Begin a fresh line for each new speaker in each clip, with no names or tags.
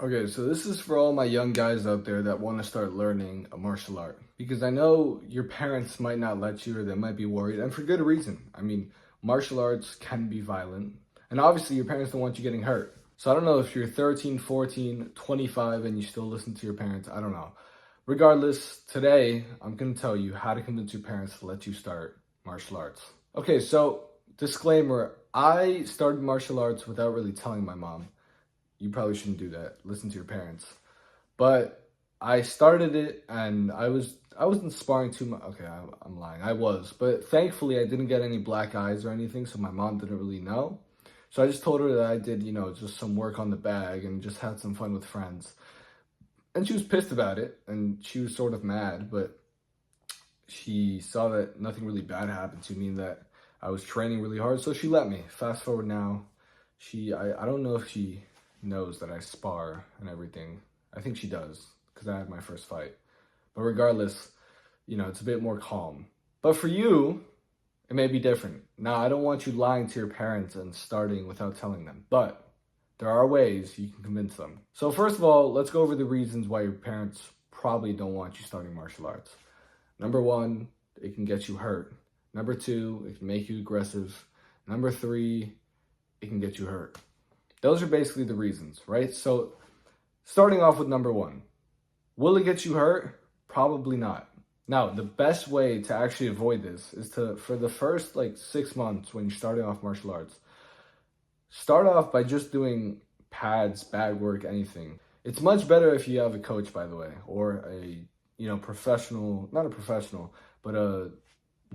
Okay, so this is for all my young guys out there that want to start learning a martial art. Because I know your parents might not let you or they might be worried, and for good reason. I mean, martial arts can be violent, and obviously your parents don't want you getting hurt. So I don't know if you're 13, 14, 25, and you still listen to your parents. I don't know. Regardless, today I'm going to tell you how to convince your parents to let you start martial arts. Okay, so disclaimer, I started martial arts without really telling my mom. You probably shouldn't do that. Listen to your parents. But I started it and I wasn't sparring too much. Okay, I'm lying. I was, but thankfully I didn't get any black eyes or anything, so my mom didn't really know. So I just told her that I did, just some work on the bag and just had some fun with friends. And she was pissed about it and she was sort of mad, but she saw that nothing really bad happened to me and that I was training really hard, so she let me. Fast forward now, I don't know if she knows that I spar and everything. I think she does because I had my first fight. But regardless, it's a bit more calm. But for you, it may be different. Now, I don't want you lying to your parents and starting without telling them, but there are ways you can convince them. So first of all, let's go over the reasons why your parents probably don't want you starting martial arts. Number one, it can get you hurt. Number two, it can make you aggressive. Number three, it can get you hurt. Those are basically the reasons, right? So starting off with number one, will it get you hurt? Probably not. Now, the best way to actually avoid this is for the first 6 months when you're starting off martial arts, start off by just doing pads, bag work, anything. It's much better if you have a coach, by the way, or professional, not a professional, but a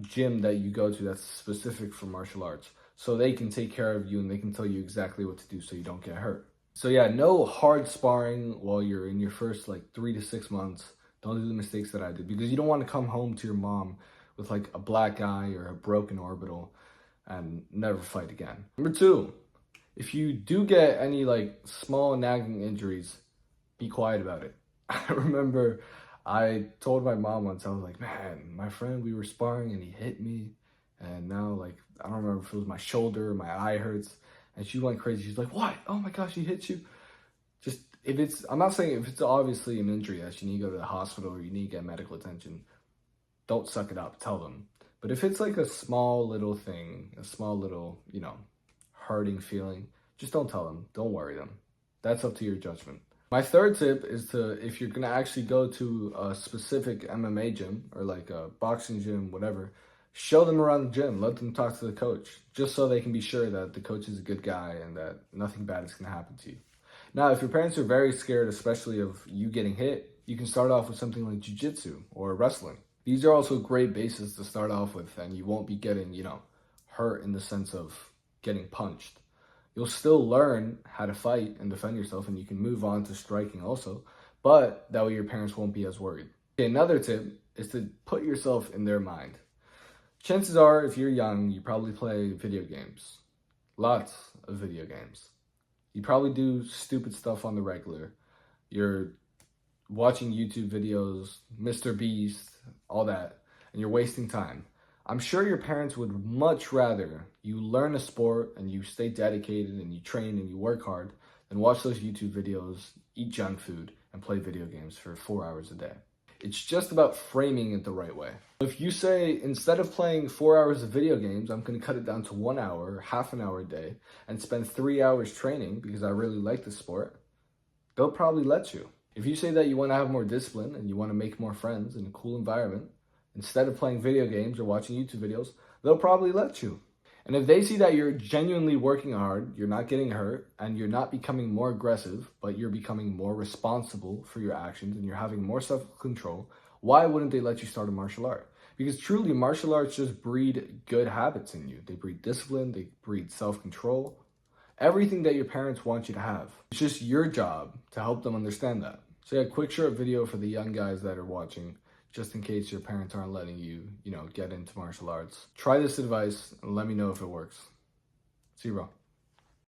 gym that you go to that's specific for martial arts. So they can take care of you and they can tell you exactly what to do so you don't get hurt. So yeah, no hard sparring while you're in your first 3 to 6 months. Don't do the mistakes that I did because you don't want to come home to your mom with a black eye or a broken orbital and never fight again. Number two, if you do get any small nagging injuries, be quiet about it. I remember I told my mom once, I was like, man, my friend, we were sparring and he hit me. And now, I don't remember if it was my shoulder or my eye hurts. And she went crazy. She's like, what? Oh my gosh, he hit you? Just, I'm not saying if it's obviously an injury that you need to go to the hospital or you need to get medical attention, don't suck it up, tell them. But if it's a small little thing, a small little, hurting feeling, just don't tell them. Don't worry them. That's up to your judgment. My third tip is if you're going to actually go to a specific MMA gym or a boxing gym, whatever, show them around the gym. Let them talk to the coach, just so they can be sure that the coach is a good guy and that nothing bad is going to happen to you. Now, if your parents are very scared, especially of you getting hit, you can start off with something like jiu-jitsu or wrestling. These are also great bases to start off with, and you won't be getting, hurt in the sense of getting punched. You'll still learn how to fight and defend yourself, and you can move on to striking also, but that way your parents won't be as worried. Okay, another tip is to put yourself in their mind. Chances are, if you're young, you probably play video games. Lots of video games. You probably do stupid stuff on the regular. You're watching YouTube videos, Mr. Beast, all that, and you're wasting time. I'm sure your parents would much rather you learn a sport and you stay dedicated and you train and you work hard than watch those YouTube videos, eat junk food, and play video games for 4 hours a day. It's just about framing it the right way. If you say, instead of playing 4 hours of video games, I'm going to cut it down to 1 hour, half an hour a day, and spend 3 hours training because I really like the sport, they'll probably let you. If you say that you want to have more discipline and you want to make more friends in a cool environment, instead of playing video games or watching YouTube videos, they'll probably let you. And if they see that you're genuinely working hard, you're not getting hurt, and you're not becoming more aggressive, but you're becoming more responsible for your actions and you're having more self-control, why wouldn't they let you start a martial art? Because truly, martial arts just breed good habits in you. They breed discipline, they breed self-control, everything that your parents want you to have. It's just your job to help them understand that. So yeah, quick short video for the young guys that are watching, just in case your parents aren't letting you, get into martial arts. Try this advice and let me know if it works. See you, bro.